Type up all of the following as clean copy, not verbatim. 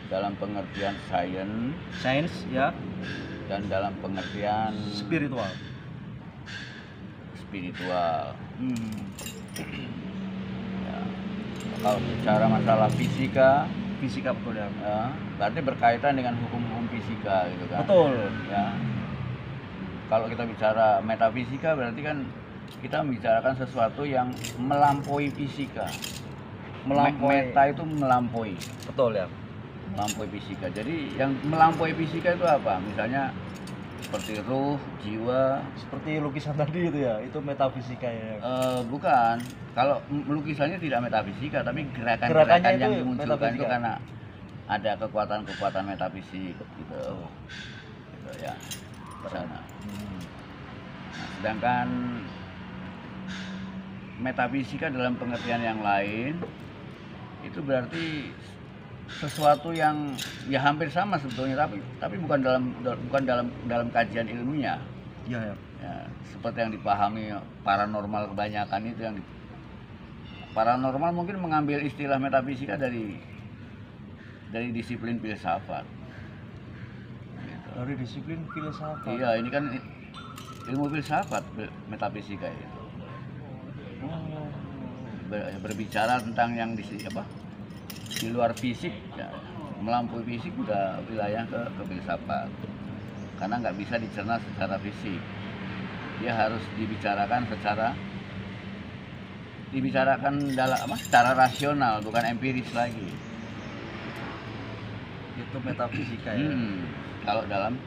dalam pengertian sains ya, dan dalam pengertian spiritual. Ya. Kalau bicara masalah fisika Betul ya. Berarti berkaitan dengan hukum-hukum fisika gitu kan. Betul ya. Kalau kita bicara metafisika berarti kan kita membicarakan sesuatu yang melampaui fisika. Meta itu melampaui. Betul ya. Melampaui fisika. Jadi yang melampaui fisika itu apa? Misalnya seperti ruh, jiwa. Seperti lukisan tadi itu ya, itu metafisika ya. Bukan. Kalau lukisannya tidak metafisika, tapi gerakan-gerakan yang dimunculkan itu karena ada kekuatan-kekuatan metafisik gitu. Gitu ya. Ke sana. Nah, sedangkan metafisika dalam pengertian yang lain itu berarti sesuatu yang ya hampir sama sebetulnya, tapi bukan dalam kajian ilmiah. Ya. Seperti yang dipahami paranormal kebanyakan itu, yang paranormal mungkin mengambil istilah metafisika dari disiplin filsafat. Gitu. Dari disiplin filsafat. Iya, ini kan ilmu filsafat metafisika itu. Berbicara tentang yang di luar fisik ya, melampaui fisik udah wilayah ke filsafat, karena nggak bisa dicerna secara fisik, dia harus dibicarakan secara rasional, bukan empiris lagi. Itu metafisika ya. Kalau dalam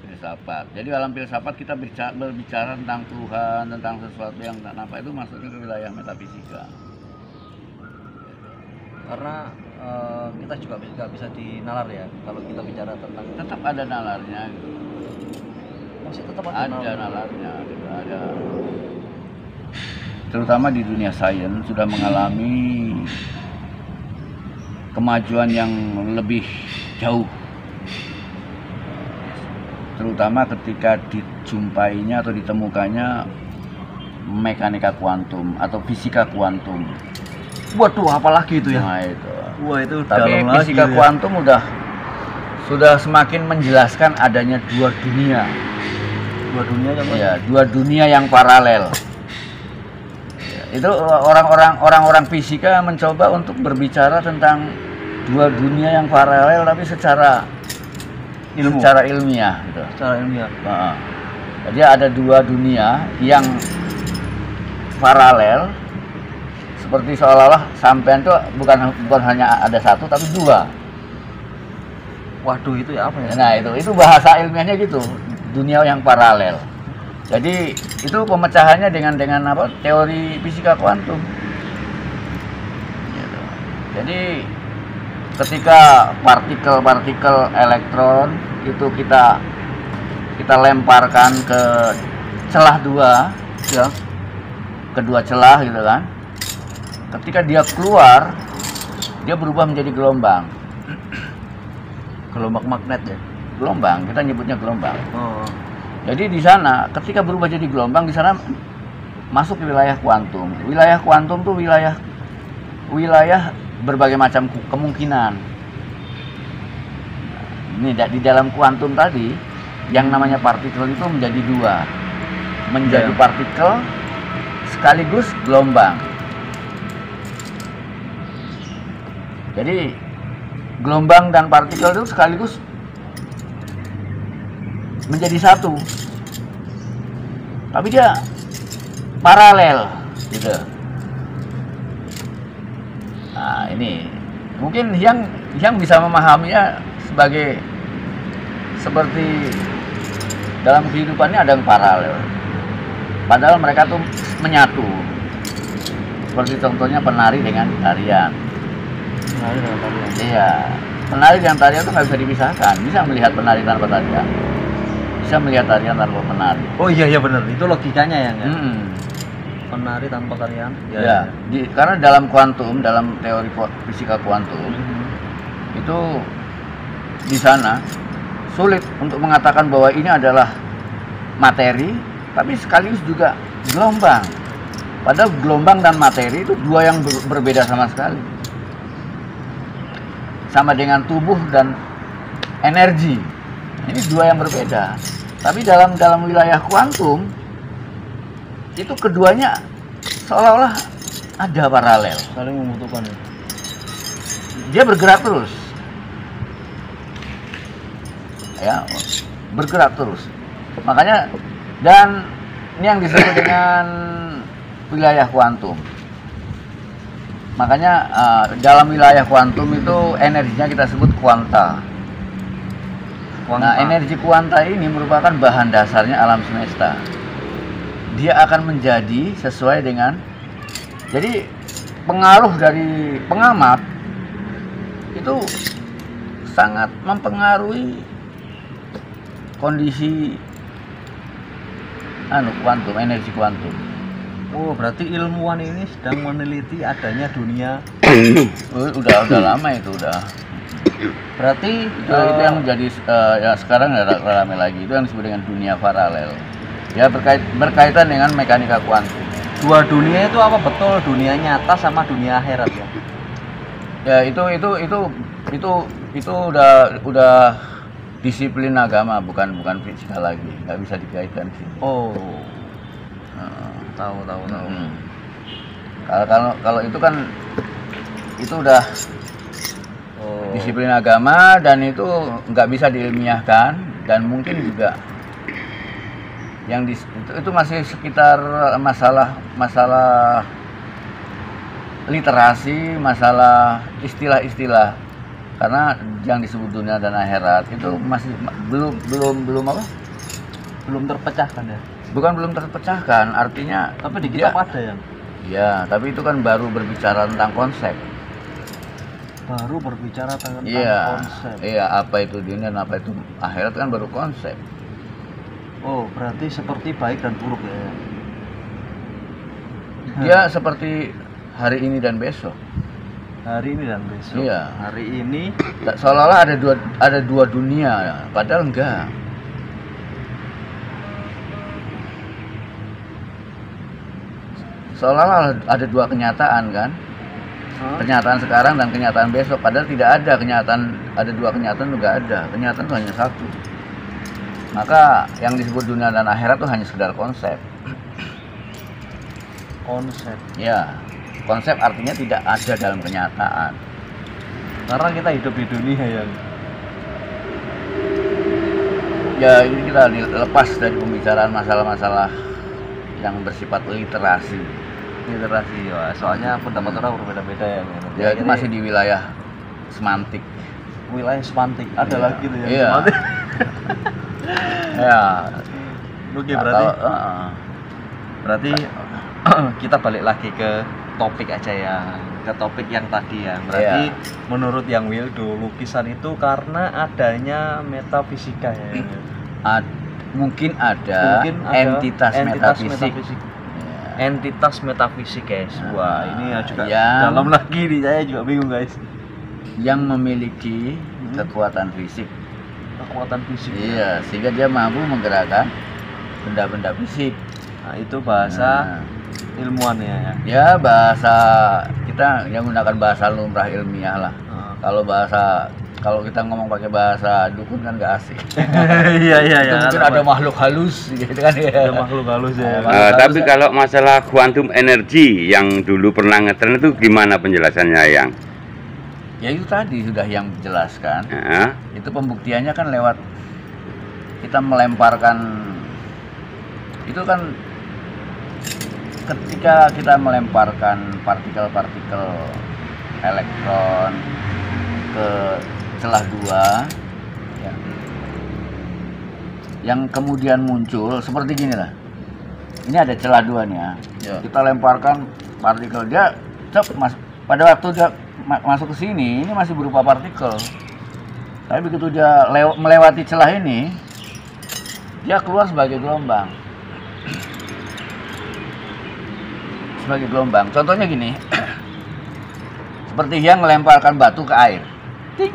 filsafat, jadi dalam filsafat kita berbicara tentang Tuhan, tentang sesuatu yang tak nampak, itu masuknya ke wilayah metafisika. Karena kita juga nggak bisa dinalar ya kalau kita bicara tentang, tetap ada nalarnya gitu. Masih tetap ada nalarnya gitu, ada. Terutama di dunia sains sudah mengalami kemajuan yang lebih jauh, terutama ketika dijumpainya atau ditemukannya mekanika kuantum atau fisika kuantum. Waduh, apalagi itu ya? Nah, itu. Wah, itu tapi fisika kuantum sudah semakin menjelaskan adanya dua dunia. Dua dunia yang paralel. Ya, itu orang-orang fisika mencoba untuk berbicara tentang dua dunia yang paralel, tapi secara ilmiah gitu. Jadi ada dua dunia yang paralel, seperti seolah-olah sampean tuh bukan hanya ada satu tapi dua. Waduh, itu ya apa ya? Nah, itu bahasa ilmiahnya gitu, dunia yang paralel. Jadi itu pemecahannya dengan apa? Teori fisika kuantum. Gitu. Jadi ketika partikel elektron itu kita lemparkan ke celah dua, ya, kedua celah gitu kan. Ketika dia keluar, dia berubah menjadi gelombang. Gelombang magnet ya? Gelombang, kita nyebutnya gelombang. Jadi di sana, ketika berubah jadi gelombang, di sana masuk ke wilayah kuantum. Wilayah kuantum tuh wilayah berbagai macam kemungkinan. Ini di dalam kuantum tadi, yang namanya partikel itu menjadi dua. Menjadi partikel sekaligus gelombang. Jadi gelombang dan partikel itu sekaligus menjadi satu, tapi dia paralel gitu. Nah, ini mungkin yang bisa memahaminya seperti dalam kehidupannya ada yang paralel, padahal mereka tuh menyatu. Seperti contohnya penari dengan tarian. Iya, penari dengan tarian itu nggak bisa dipisahkan. Bisa melihat penari tanpa tarian, bisa melihat tarian tanpa penari. Oh iya benar, itu logikanya ya. Penari tanpa tarian. Ya. Karena dalam kuantum, dalam teori fisika kuantum itu di sana sulit untuk mengatakan bahwa ini adalah materi, tapi sekaligus juga gelombang. Padahal gelombang dan materi itu dua yang berbeda sama sekali. sama dengan tubuh dan energi. Ini dua yang berbeda. Tapi dalam wilayah kuantum itu keduanya seolah-olah ada paralel, saling membutuhkan ya. Dia bergerak terus, ya, bergerak terus. Makanya, dan ini yang disebut dengan wilayah kuantum. Makanya dalam wilayah kuantum itu energinya kita sebut kuanta. Nah, energi kuanta ini merupakan bahan dasarnya alam semesta. Dia akan menjadi sesuai dengan, jadi pengaruh dari pengamat itu sangat mempengaruhi kondisi kuantum, energi kuantum. Oh, berarti ilmuwan ini sedang meneliti adanya dunia. udah lama itu udah. Berarti Itu yang menjadi ya sekarang nggak ramai lagi, itu yang disebut dengan dunia paralel. Ya berkaitan dengan mekanika kuantum. dua dunia itu apa betul, dunia nyata sama dunia akhirat ya? Ya itu udah disiplin agama, bukan fisika lagi, nggak bisa dikaitkan sih. Oh, tahu. Kalau itu kan itu udah disiplin agama, dan itu nggak bisa diilmiahkan, dan mungkin juga yang itu masih sekitar masalah literasi, masalah istilah-istilah. Karena yang disebut dunia dan akhirat itu masih belum terpecahkan ya. Bukan belum terpecahkan, artinya tapi di kitab ada ya. Ya, tapi itu kan baru berbicara tentang konsep. Baru berbicara tentang konsep. Iya, apa itu dunia dan apa itu akhirat kan baru konsep. Oh, berarti seperti baik dan buruk ya. Dia seperti hari ini dan besok. Hari ini dan besok. Iya. Hari ini seolah-olah ada dua dunia, padahal enggak. Seolah-olah ada dua kenyataan kan? Kenyataan sekarang dan kenyataan besok, padahal tidak ada ada dua kenyataan, juga ada. Kenyataan itu hanya satu. Maka yang disebut dunia dan akhirat itu hanya sekedar konsep. Konsep. Ya, konsep artinya tidak ada dalam kenyataan. Karena kita hidup di dunia yang ya, ini kita dilepas dari pembicaraan masalah-masalah yang bersifat literasi. Ya, soalnya pendapat orang berbeda-beda ya. Ya, itu masih di wilayah semantik. Wilayah semantik ada lagi tuh yang iya. semantik. Ya. Oke, berarti kita balik lagi ke topik aja ya, ke topik yang tadi ya. Berarti menurut yang Wildo, lukisan itu karena adanya metafisika ya. Mungkin ada entitas metafisik. Entitas metafisik guys. Wah, ini juga yang dalam lagi nih, saya juga bingung guys. Yang memiliki kekuatan fisik. Kekuatan fisik. Iya, sehingga dia mampu menggerakkan benda-benda fisik. Nah, itu bahasa ilmuwan ya. Ya, bahasa kita yang menggunakan bahasa lumrah ilmiah lah. Kalau kita ngomong pakai bahasa dukun kan nggak asik. Iya. Mungkin ada makhluk halus gitu kan ya. Ada makhluk halus ya. Tapi kalau masalah quantum energy yang dulu pernah ngetren itu gimana penjelasannya yang? Ya itu tadi sudah yang dijelaskan. Itu pembuktiannya kan lewat kita melemparkan, itu kan ketika kita melemparkan partikel-partikel elektron ke celah dua ya, yang kemudian muncul seperti gini lah. Ini ada celah dua nih ya. Kita lemparkan partikel, dia pada waktu dia masuk ke sini, ini masih berupa partikel. Tapi begitu dia melewati celah ini, dia keluar sebagai gelombang. Sebagai gelombang. Contohnya gini. Seperti yang melemparkan batu ke air. Ting.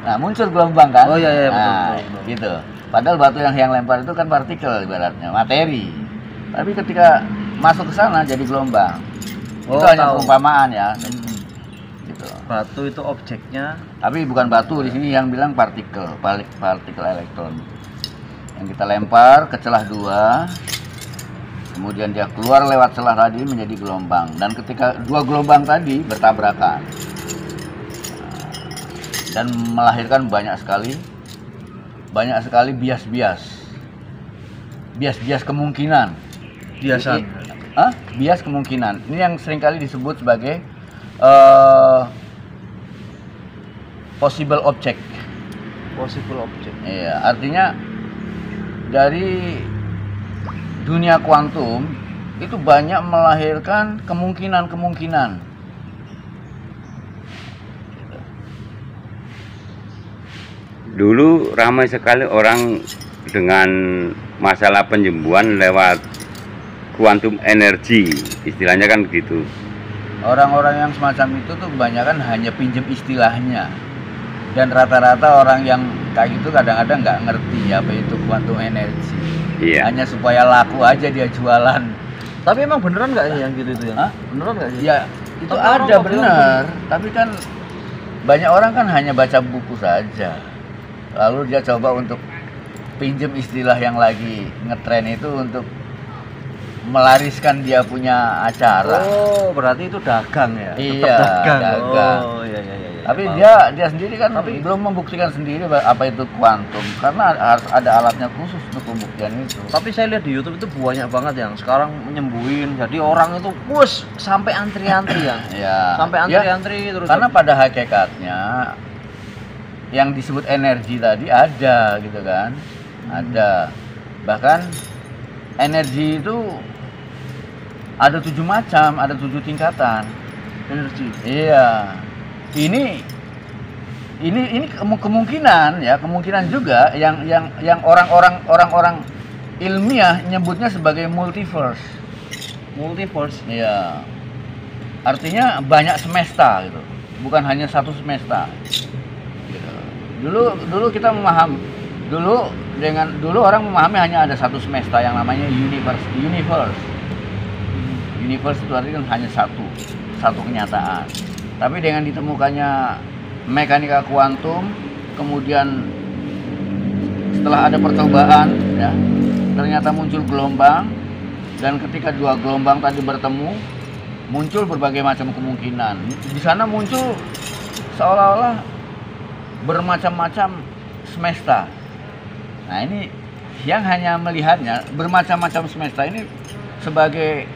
Nah, muncul gelombang kan? Oh iya, betul. Gitu. Padahal batu yang lempar itu kan partikel ibaratnya, materi. Tapi ketika masuk ke sana jadi gelombang. Itu hanya perumpamaan ya. Gitu. gitu. Batu itu objeknya. Tapi bukan batu, di sini yang bilang partikel elektron. Yang kita lempar ke celah 2, kemudian dia keluar lewat celah tadi menjadi gelombang. Dan ketika dua gelombang tadi bertabrakan dan melahirkan banyak sekali bias kemungkinan. Biasan. Bias kemungkinan. Ini yang seringkali disebut sebagai possible object. Possible object. Iya, artinya dari dunia kuantum itu banyak melahirkan kemungkinan-kemungkinan. Dulu ramai sekali orang dengan masalah penyembuhan lewat kuantum energi, istilahnya kan gitu. Orang-orang yang semacam itu tuh kebanyakan hanya pinjem istilahnya. Dan rata-rata orang yang kayak gitu kadang-kadang nggak ngerti apa itu kuantum energi. Iya. Hanya supaya laku aja dia jualan. Tapi emang beneran nggak sih yang gitu itu ya? Hah? Beneran nggak sih? Ya, itu Tapi ada orang kok benar. Tapi kan banyak orang kan hanya baca buku saja. Lalu dia coba untuk pinjem istilah yang lagi ngetren itu untuk melariskan dia punya acara. Oh, berarti itu dagang ya? Tetap Iya, dagang. dagang. Oh, iya. Tapi Paham. dia sendiri kan belum membuktikan sendiri apa itu kuantum karena harus ada alatnya khusus untuk pembuktian itu. Tapi saya lihat di YouTube itu banyak banget yang sekarang menyembuhin. Jadi orang itu push sampai antri-antrian. Ya. Sampai antri-antri terus. Karena pada hakikatnya yang disebut energi tadi ada gitu kan. Ada. Bahkan energi itu ada 7 macam, ada 7 tingkatan energi. Iya. Ini kemungkinan ya, kemungkinan juga yang orang-orang ilmiah nyebutnya sebagai multiverse. Multiverse. Iya. Artinya banyak semesta gitu. Bukan hanya satu semesta. Gitu. Dulu kita memahami dulu orang memahami hanya ada satu semesta yang namanya universe. Universe itu artinya hanya satu kenyataan. Tapi dengan ditemukannya mekanika kuantum, kemudian setelah ada percobaan, ya, ternyata muncul gelombang, dan ketika dua gelombang tadi bertemu, muncul berbagai macam kemungkinan. Di sana muncul seolah-olah bermacam-macam semesta. Nah ini yang hanya melihatnya bermacam-macam semesta ini sebagai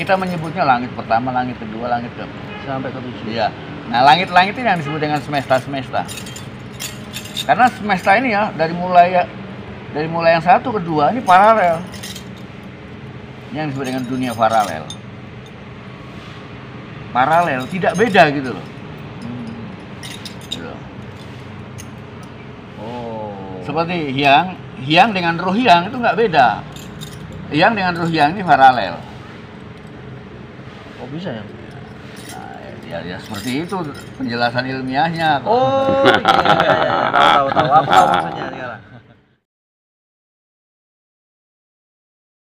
kita menyebutnya langit pertama, langit kedua, langit keempat Sampai ke 7. Iya. Nah, langit-langit ini yang disebut dengan semesta-semesta. Karena semesta ini ya dari mulai yang satu ke dua ini paralel. Yang disebut dengan dunia paralel. Paralel, tidak beda gitu loh. Gitu. Oh. Seperti Hyang dengan Roh Hyang itu nggak beda. Hyang dengan Roh Hyang ini paralel. Oh, bisa ya? Ya seperti itu penjelasan ilmiahnya. Oh, iya. Tahu. Apa maksudnya sekarang?